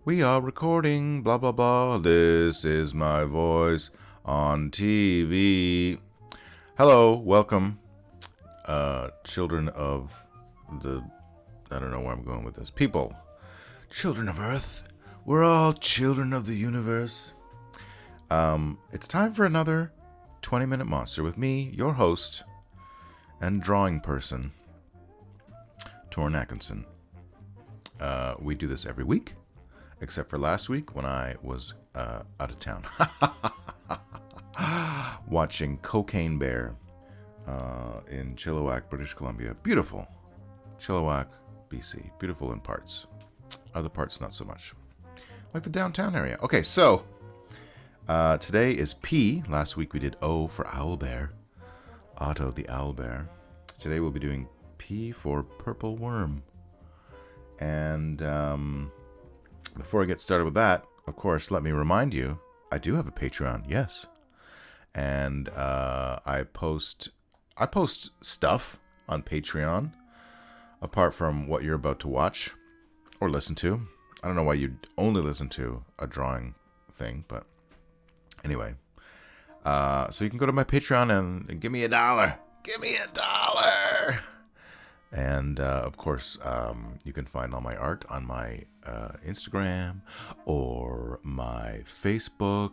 We are recording, blah, blah, blah. This is my voice on TV. Hello, welcome, children of the... I don't know where I'm going with this. People. Children of Earth. We're all children of the universe. It's time for another 20-minute monster with me, your host and drawing person, Torenatkinson. We do this every week, except for last week when I was out of town watching Cocaine Bear in Chilliwack, British Columbia. Beautiful. Chilliwack, BC. Beautiful in parts. Other parts, not so much. Like the downtown area. Okay, so today is P. Last week we did O for Owlbear. Otto the Owlbear. Today we'll be doing P for Purple Worm. And before I get started with that, of course, let me remind you, I do have a Patreon, yes. And I post stuff on Patreon, apart from what you're about to watch or listen to. I don't know why you'd only listen to a drawing thing, but anyway. So you can go to my Patreon and give me $1. Give me $1! And, of course, you can find all my art on my Instagram or my Facebook.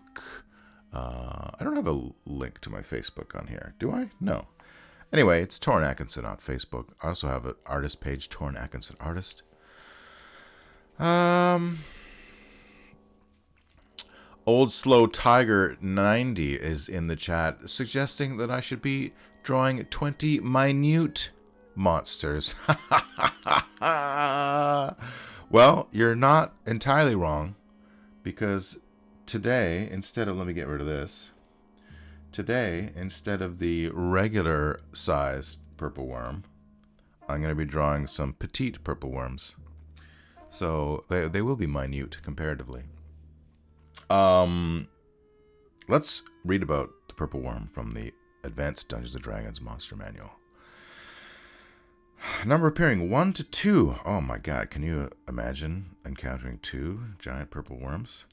I don't have a link to my Facebook on here, do I? No. Anyway, it's Toren Atkinson on Facebook. I also have an artist page, Toren Atkinson Artist. Old Slow Tiger 90 is in the chat, suggesting that I should be drawing 20 minute monsters. Well, you're not entirely wrong, because today, instead of, let me get rid of this. Today, instead of the regular sized purple worm, I'm going to be drawing some petite purple worms. So they will be minute comparatively. Let's read about the purple worm from the Advanced Dungeons & Dragons Monster Manual. Number appearing 1 to 2. Oh my god, can you imagine encountering 2 giant purple worms?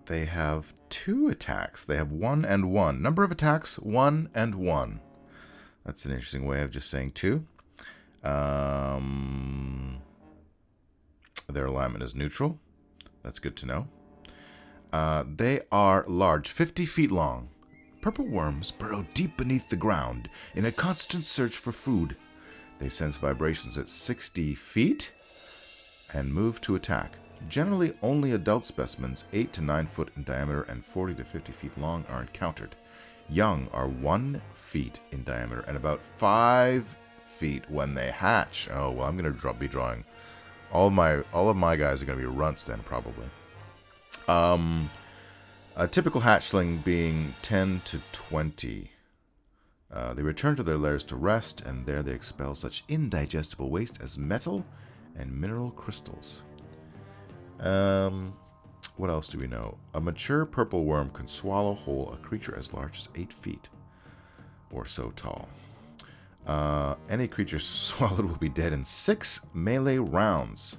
They have 2 attacks. They have 1 and 1. Number of attacks, 1 and 1. That's an interesting way of just saying 2. Their alignment is neutral. That's good to know. They are large, 50 feet long. Purple worms burrow deep beneath the ground in a constant search for food. They sense vibrations at 60 feet and move to attack. Generally, only adult specimens 8 to 9 foot in diameter and 40 to 50 feet long are encountered. Young are 1 feet in diameter and about 5 feet when they hatch. Oh, well, I'm going to be drawing... All of my guys are going to be runts then, probably. A typical hatchling being 10 to 20. They return to their lairs to rest, and there they expel such indigestible waste as metal and mineral crystals. What else do we know? A mature purple worm can swallow whole a creature as large as 8 feet or so tall. Any creature swallowed will be dead in 6 melee rounds.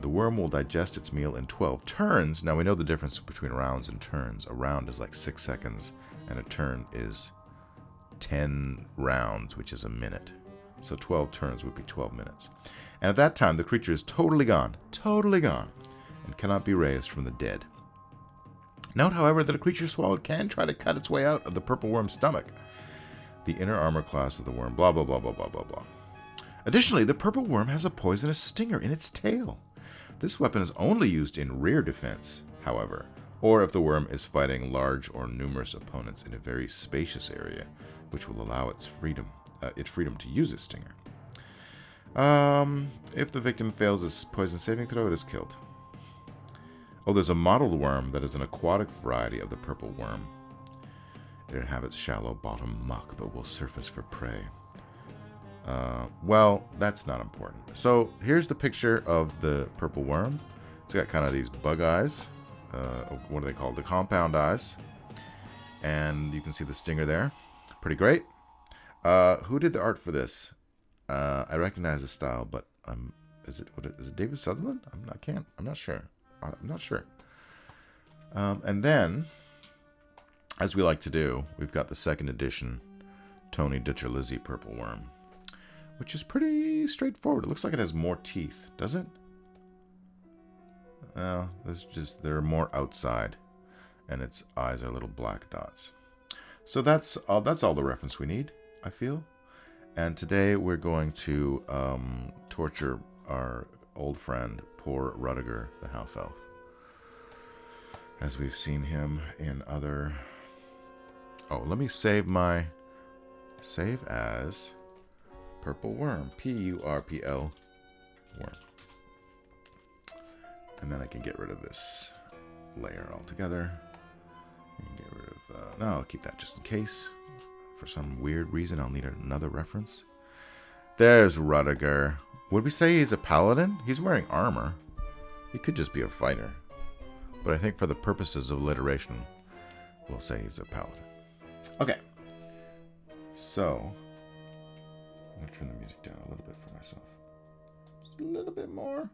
The worm will digest its meal in 12 turns. Now, we know the difference between rounds and turns. A round is like 6 seconds, and a turn is 10 rounds, which is a minute. So 12 turns would be 12 minutes. And at that time, the creature is totally gone, and cannot be raised from the dead. Note, however, that a creature swallowed can try to cut its way out of the purple worm's stomach. The inner armor class of the worm, blah, blah, blah, blah, blah, blah, blah. Additionally, the purple worm has a poisonous stinger in its tail. This weapon is only used in rear defense, however, or if the worm is fighting large or numerous opponents in a very spacious area, which will allow its freedom to use its stinger. If the victim fails its poison saving throw, it is killed. Oh, there's a mottled worm that is an aquatic variety of the purple worm. It inhabits shallow bottom muck, but will surface for prey. Well, that's not important. So here's the picture of the purple worm. It's got kind of these bug eyes. What are they called? The compound eyes. And you can see the stinger there. Pretty great. Who did the art for this? I recognize the style, but Is it David Sutherland? I'm not sure. I'm not sure. And then, as we like to do, we've got the second edition Tony Ditcherlizzy Purple Worm, which is pretty straightforward. It looks like it has more teeth, does it? No, they're more outside, and its eyes are little black dots. So that's all the reference we need, I feel. And today we're going to torture our old friend, poor Rudiger, the half elf, as we've seen him in other. Oh, let me save as Purple Worm, Purpl Worm. And then I can get rid of this layer altogether. Get rid of, no, I'll keep that just in case. For some weird reason, I'll need another reference. There's Rudiger. Would we say he's a paladin? He's wearing armor. He could just be a fighter. But I think for the purposes of alliteration, we'll say he's a paladin. Okay. So, I'm going to turn the music down a little bit for myself. Just a little bit more.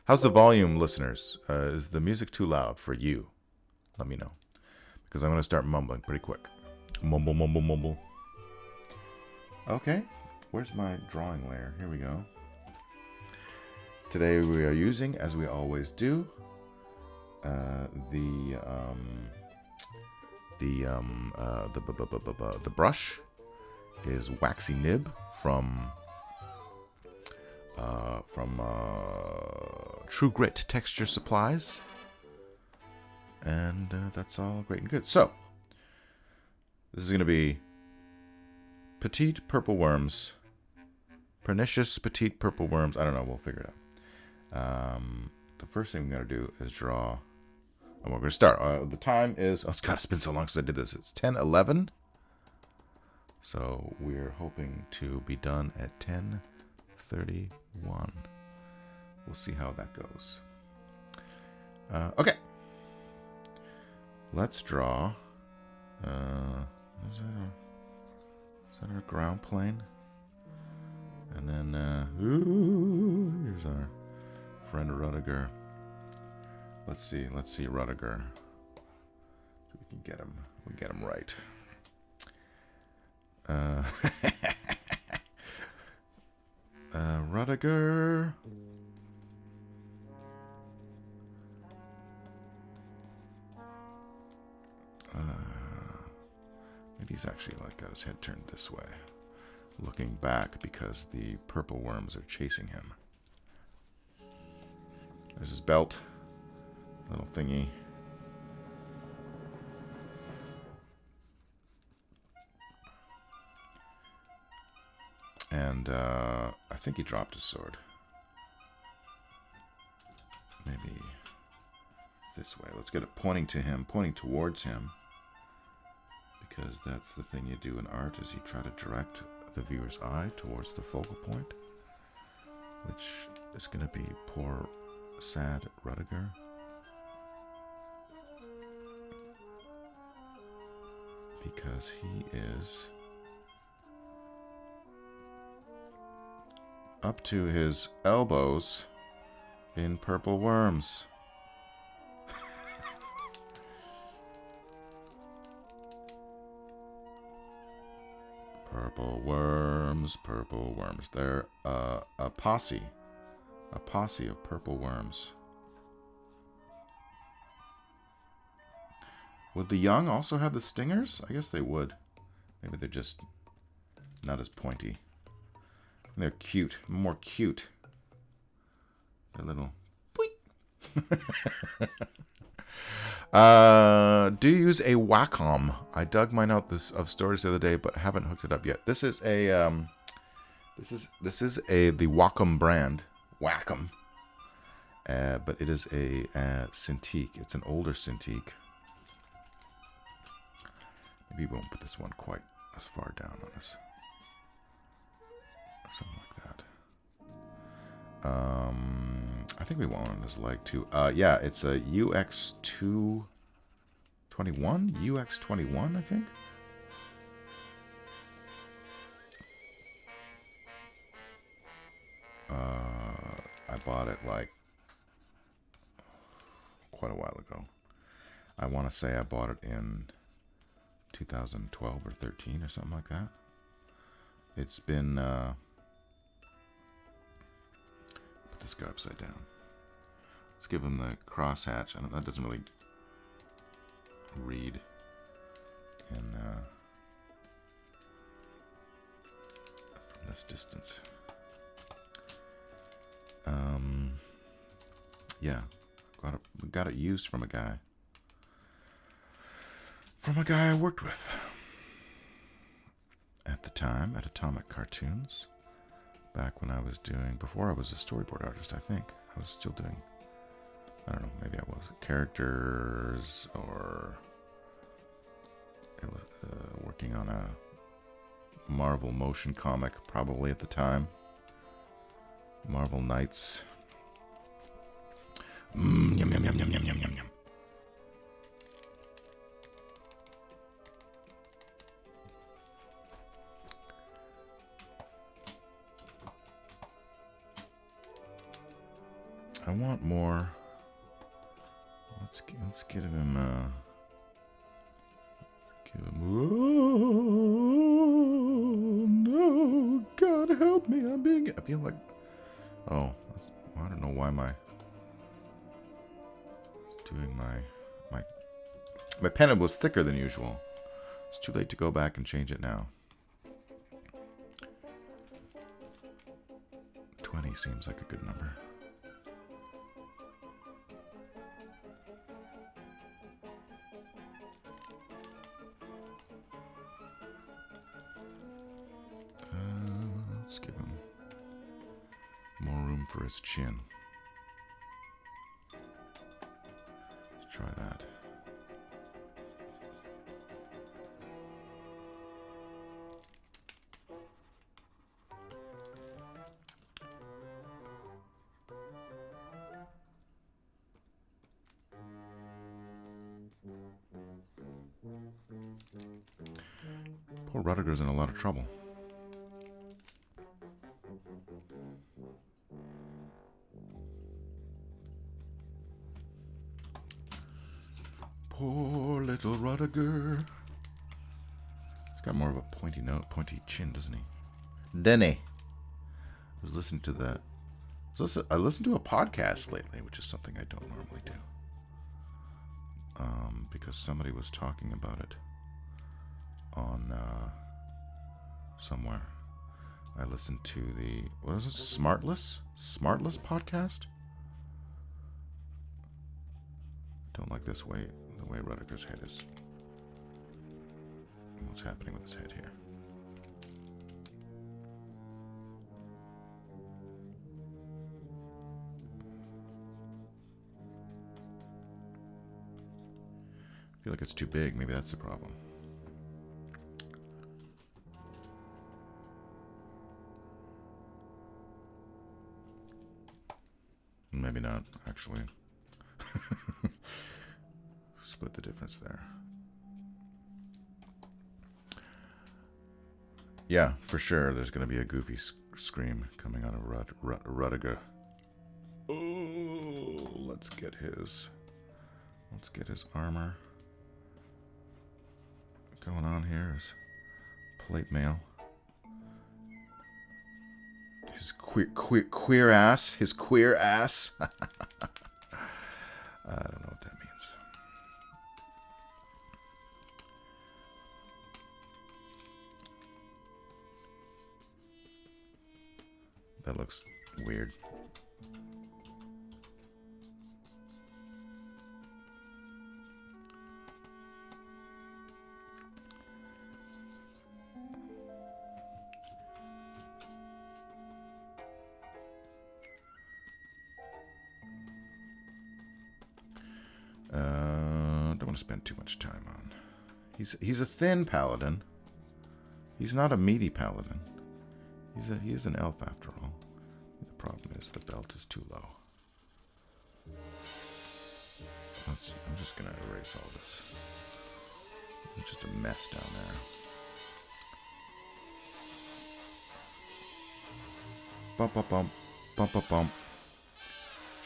How's the volume, listeners? Is the music too loud for you? Let me know. Because I'm going to start mumbling pretty quick. Mumble, mumble, mumble. Okay. Where's my drawing layer? Here we go. Today we are using, as we always do, the brush is Waxy Nib from True Grit Texture Supplies, and that's all great and good. So this is going to be petite purple worms, pernicious petite purple worms. I don't know. We'll figure it out. The first thing we're going to do is draw. And we're going to start. The time is, oh, God, it's been so long since I did this. It's 10:11. So we're hoping to be done at 10:31. We'll see how that goes. Okay. Let's draw. Is that our ground plane? And then, here's our friend Rudiger. Let's see Rudiger. So we can get him. We get him right. Rudiger. Maybe he's actually got his head turned this way, looking back because the purple worms are chasing him. There's his belt, little thingy. And I think he dropped his sword. Maybe this way. Let's get it pointing to him, pointing towards him. Because that's the thing you do in art, is you try to direct the viewer's eye towards the focal point. Which is going to be poor, sad Rudiger. Because he is up to his elbows in purple worms. Purple worms, purple worms. They're a posse of purple worms. Would the young also have the stingers? I guess they would. Maybe they're just not as pointy. And they're cute, more cute. They're little. Do you use a Wacom? I dug mine out of storage the other day, but haven't hooked it up yet. This is a the Wacom brand, Wacom. But it is a Cintiq. It's an older Cintiq. Maybe we won't put this one quite as far down on us. Something like that. I think we want on his leg too. Yeah, it's a UX221, UX21, I think. I bought it like quite a while ago. I want to say I bought it in 2012 or 13 or something like that. It's been put this guy upside down. Let's give him the crosshatch. That doesn't really read in from this distance. Yeah, got it used from a guy I worked with at the time at Atomic Cartoons, back when I was doing, before I was a storyboard artist. I think I was still doing, I don't know, maybe I was characters, or working on a Marvel motion comic probably at the time. Marvel Knights. Yum, yum, yum, yum, yum, yum, yum, yum. I want more. Let's give him oh no, God help me, I feel like, oh, I don't know why doing my pen was thicker than usual. It's too late to go back and change it now. 20 seems like a good number. Let's give him more room for his chin. Let's try that. Poor Rudiger's in a lot of trouble. Poor little Rudiger. He's got more of a pointy chin, doesn't he? Denny. I was listening to that. I listened to a podcast lately, which is something I don't normally do. Because somebody was talking about it on somewhere. I listened to the, what is it, Smartless podcast? Don't like this way, the way Rudiger's head is. What's happening with his head here? I feel like it's too big. Maybe that's the problem. Maybe not, actually. Split the difference there. Yeah, for sure. There's going to be a goofy scream coming out of Rudiger. Oh, let's get his armor. Going on here is plate mail. His queer ass. His queer ass. I don't know what that means. That looks weird. Don't want to spend too much time on. He's a thin paladin. He's not a meaty paladin. He is an elf after all. The problem is the belt is too low. I'm just gonna erase all this. It's just a mess down there. Bump, bump, bump, bump, bump, bump.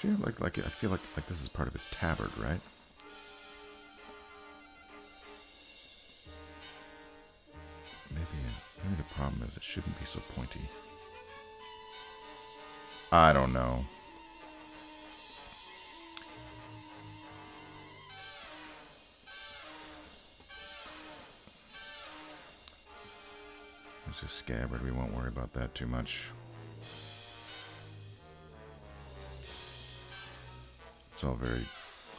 Actually, I feel like this is part of his tabard, right? Maybe the problem is it shouldn't be so pointy. I don't know. It's a scabbard. We won't worry about that too much. It's all very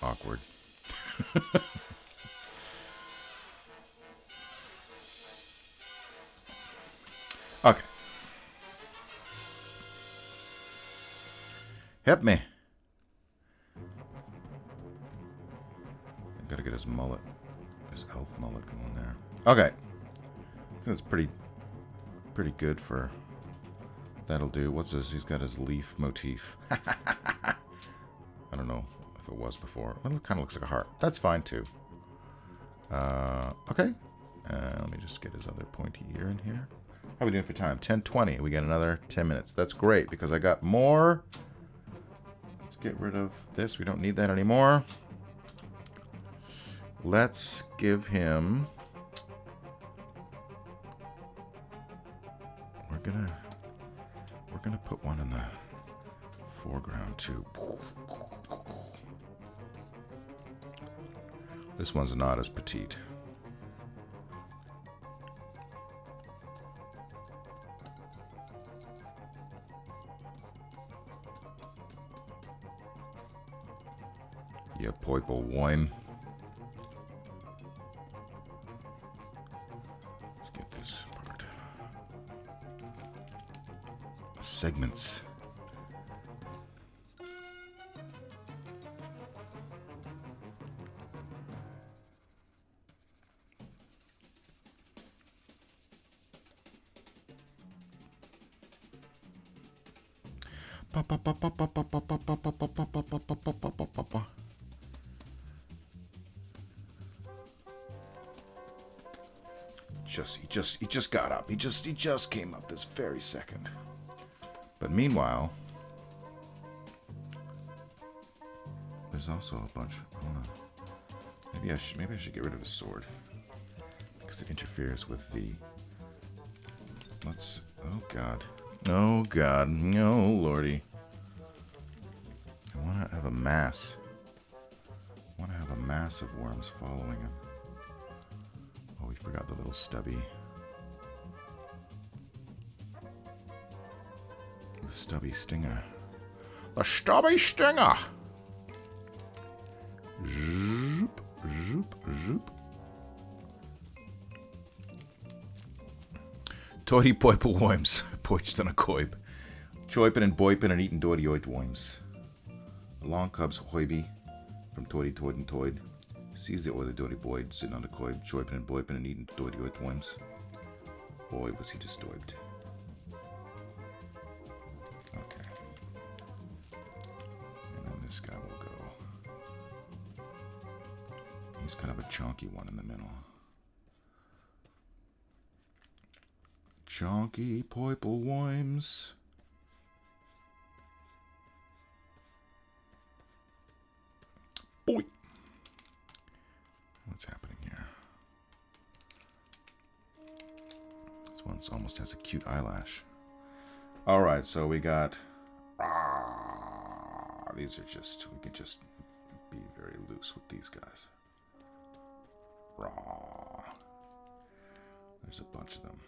awkward. Okay. Help me. I gotta get his mullet. His elf mullet going there. Okay. I think that's pretty good for... That'll do. What's this? He's got his leaf motif. I don't know if it was before. Well, it kind of looks like a heart. That's fine, too. Okay. Let me just get his other pointy ear in here. How are we doing for time? 10:20. We got another 10 minutes. That's great, because I got more. Let's get rid of this. We don't need that anymore. Let's give him... We're gonna put one in the foreground, too. This one's not as petite. Yeah, purple wine. Let's get this part. Segments. He just got up. He just came up this very second. But meanwhile, there's also a bunch. Maybe I should get rid of his sword because it interferes with the. Let's. Oh God. Oh God. No, Lordy. I want to have a mass. I want to have a mass of worms following him. Oh, we forgot the little stubby. The stubby stinger. The stubby stinger! Zoop, zoop, zoop. Toity poiple worms. Poached on a coib. Choipin and boipin and eating doity oit worms. Long cubs hoiby from toity toid and toid. Sees the oily doity boy sitting on the coib, choipin and boipin and eating doity oit worms. Boy, was he disturbed. Okay. And then this guy will go. He's kind of a chonky one in the middle. Chonky poiple worms. Boy. What's happening here? This one almost has a cute eyelash. Alright, so we got... these are just... We can just be very loose with these guys. There's a bunch of them.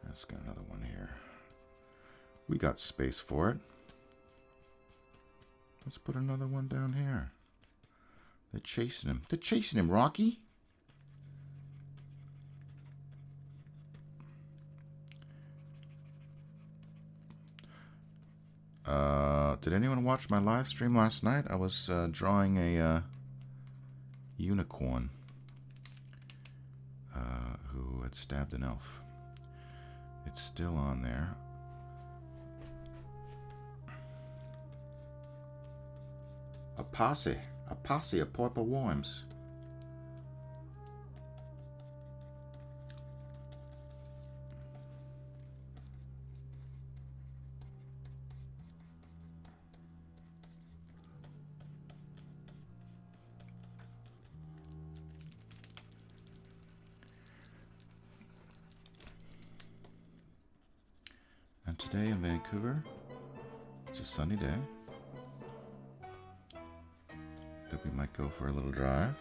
Let's get another one here. We got space for it. Let's put another one down here. They're chasing him. They're chasing him, Rocky. Did anyone watch my live stream last night? I was drawing a unicorn who had stabbed an elf. It's still on there. A posse of purple worms. Today in Vancouver, it's a sunny day. Think we might go for a little drive.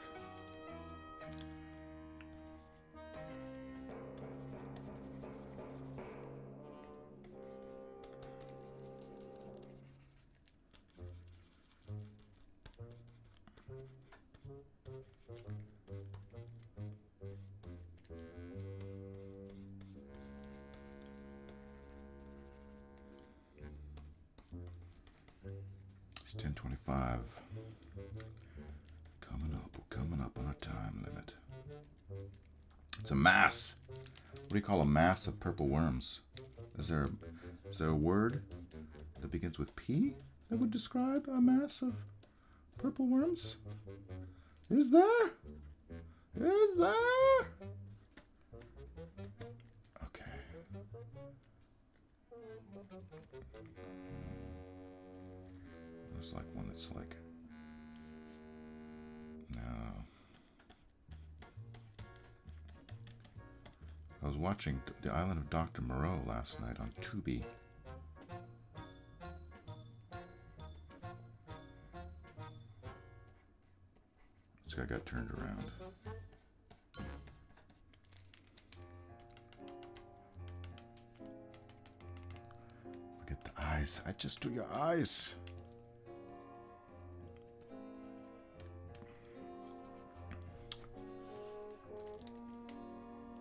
It's 10:25. We're coming up on a time limit. It's a mass. What do you call a mass of purple worms? Is there a word that begins with P that would describe a mass of purple worms? Is there? Is there? Okay. There's like one that's like... No. I was watching The Island of Dr. Moreau last night on Tubi. This guy got turned around. Forget the eyes. I just do your eyes.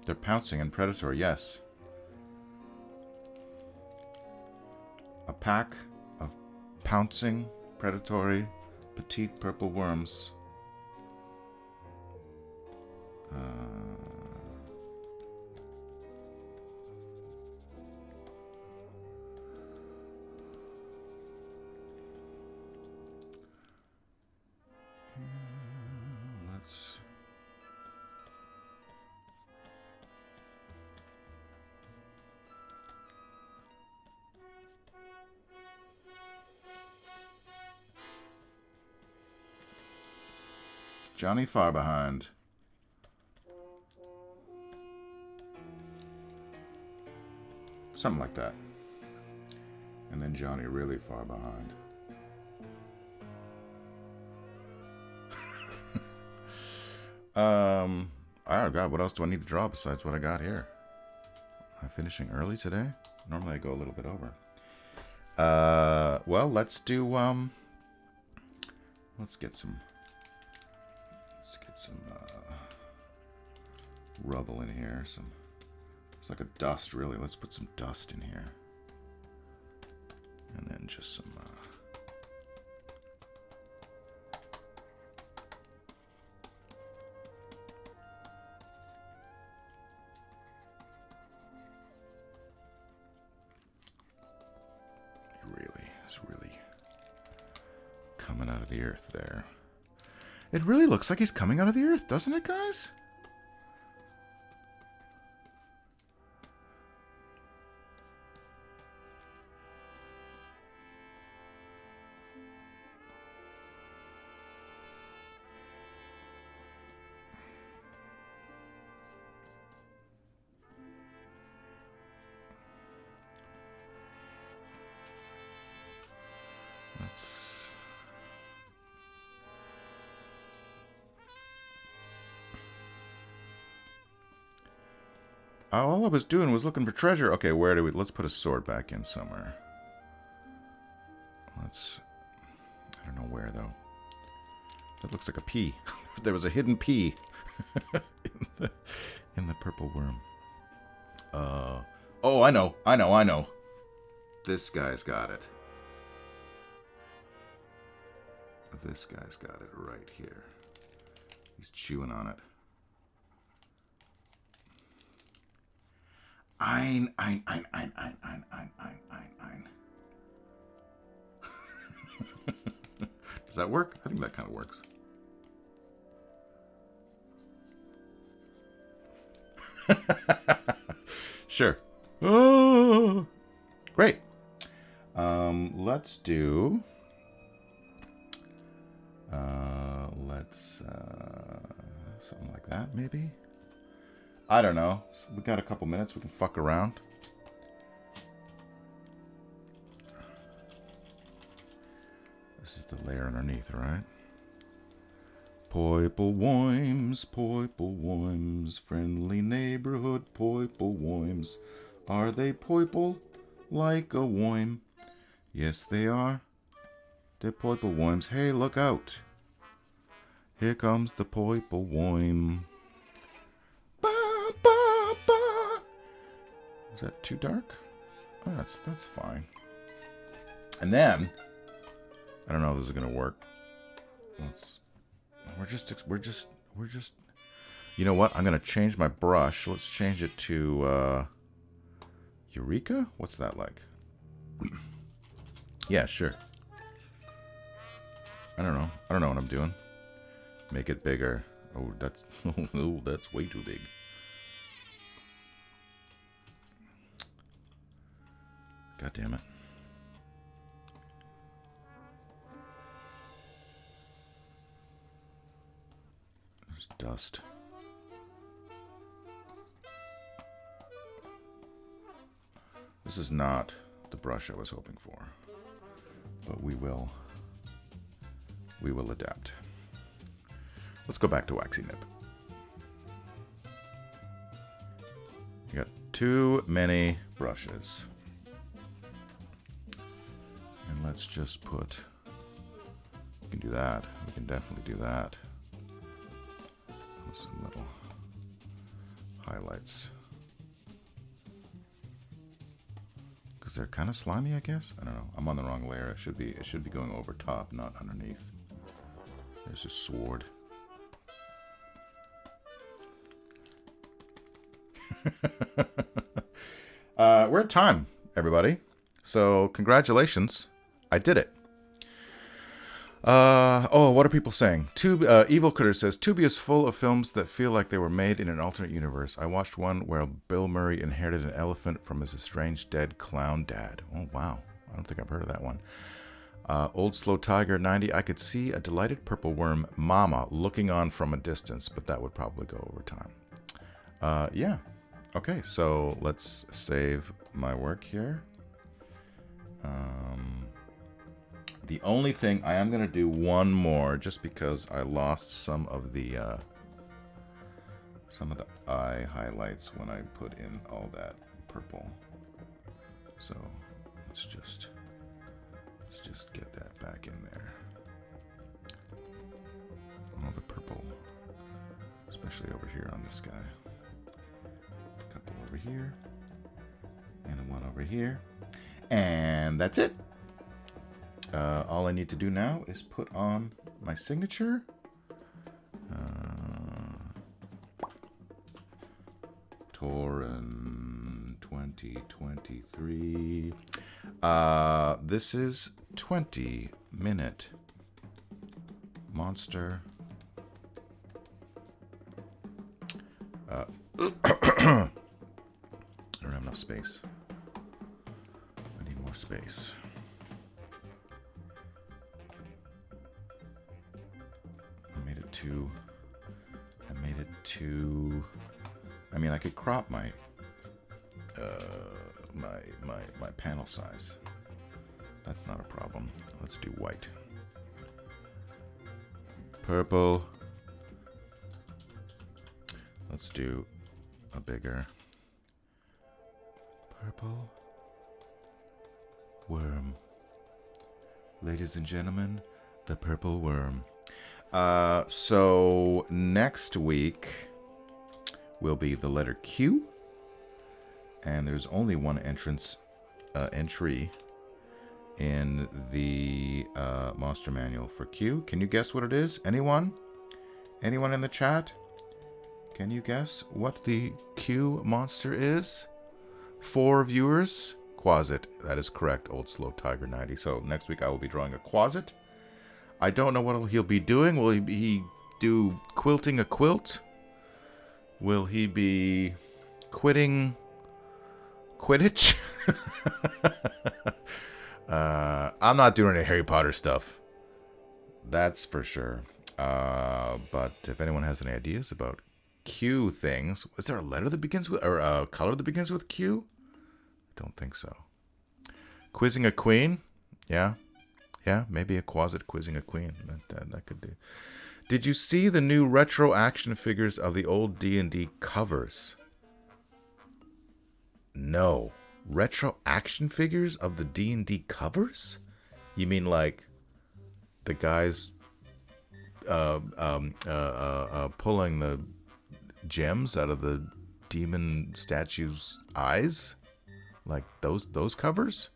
They're pouncing and predatory, yes. A pack of pouncing, predatory, petite purple worms. Let's... Johnny far behind. Something like that. And then Johnny really far behind. Oh God, what else do I need to draw besides what I got here? Am I finishing early today? Normally I go a little bit over. Well, let's do, let's get some rubble in here. It's like a dust, really. Let's put some dust in here. And then just some, it's really coming out of the earth there. It really looks like he's coming out of the earth, doesn't it, guys? All I was doing was looking for treasure. Okay, where do we... Let's put a sword back in somewhere. I don't know where, though. That looks like a pea. There was a hidden pea in the purple worm. Oh, I know. This guy's got it. This guy's got it right here. He's chewing on it. Ein. Does that work? I think that kind of works. Sure. Oh, great. Let's do... something like that, maybe? I don't know. We got a couple minutes. We can fuck around. This is the layer underneath, right? Poiple worms, friendly neighborhood poiple worms. Are they poiple like a worm? Yes, they are. They're poiple worms. Hey, look out. Here comes the poiple worm. Ba, ba, ba. Is that too dark? Oh, that's fine. And then, I don't know if this is gonna work. We're just. You know what? I'm gonna change my brush. Let's change it to Eureka. What's that like? Yeah, sure. I don't know what I'm doing. Make it bigger. Oh, that's that's way too big. God damn it. There's dust. This is not the brush I was hoping for, but we will adapt. Let's go back to Waxy Nip. You got too many brushes. And let's just put, we can do that. We can definitely do that. With some little highlights. Because they're kind of slimy, I guess. I don't know. I'm on the wrong layer. It should be going over top, not underneath. There's a sword. We're at time, everybody. So congratulations. I did it. Oh, what are people saying? Evil Critter says, Tubi is full of films that feel like they were made in an alternate universe. I watched one where Bill Murray inherited an elephant from his estranged dead clown dad. Oh, wow. I don't think I've heard of that one. Old Slow Tiger 90, I could see a delighted purple worm mama looking on from a distance, but that would probably go over time. Yeah. Okay, so let's save my work here. The only thing, I am going to do one more just because I lost some of the eye highlights when I put in all that purple. So let's just get that back in there. All the purple, especially over here on this guy. A couple over here, and one over here, and that's it. All I need to do now is put on my signature. Toren 2023. This is 20-minute monster. I don't have enough space. I need more space. I mean, I could crop my my panel size. That's not a problem. Let's do white. Purple. Let's do a bigger purple worm. Ladies and gentlemen, the purple worm. So next week will be the letter Q, and there's only one entry in the Monster Manual for Q. Can you guess what it is? Anyone? Anyone in the chat? Can you guess what the Q monster is? 4 viewers? Quasit. That is correct, Old Slow Tiger 90. So next week I will be drawing a Quasit. I don't know what he'll be doing. Will he do quilting a quilt? Will he be quitting Quidditch? I'm not doing any Harry Potter stuff. That's for sure. But if anyone has any ideas about Q things, is there a letter that begins with, or a color that begins with Q? I don't think so. Quizzing a queen? Yeah. Yeah, maybe a quasit quizzing a queen. That could do. Did you see the new retro action figures of the old D&D covers? No. Retro action figures of the D&D covers? You mean like the guys pulling the gems out of the demon statue's eyes? Like those covers?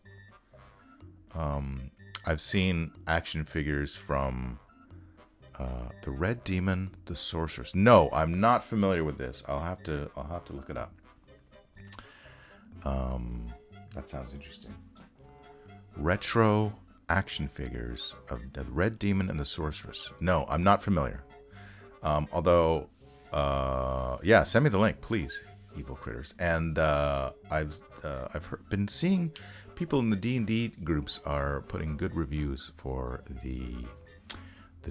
I've seen action figures from the Red Demon, the Sorceress. No, I'm not familiar with this. I'll have to look it up. That sounds interesting. Retro action figures of the Red Demon and the Sorceress. No, I'm not familiar. Although, yeah, send me the link, please, evil critters. And I've been seeing people in the D&D groups are putting good reviews for the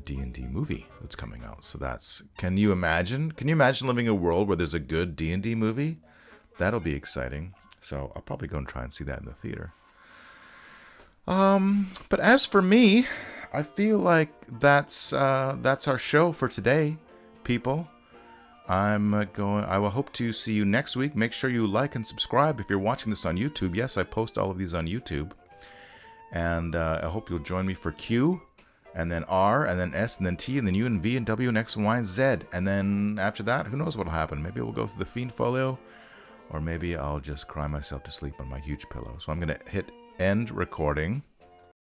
D&D movie that's coming out. So that's, can you imagine living in a world where there's a good D&D movie? That'll be exciting. So I'll probably go and try and see that in the theater. But as for me, I feel like that's our show for today, people. I will hope to see you next week. Make sure you like and subscribe if you're watching this on YouTube. Yes, I post all of these on YouTube. And I hope you'll join me for Q, and then R, and then S, and then T, and then U, and V, and W, and X, and Y, and Z. And then after that, who knows what'll happen? Maybe we'll go through the Fiend Folio, or maybe I'll just cry myself to sleep on my huge pillow. So I'm going to hit end recording.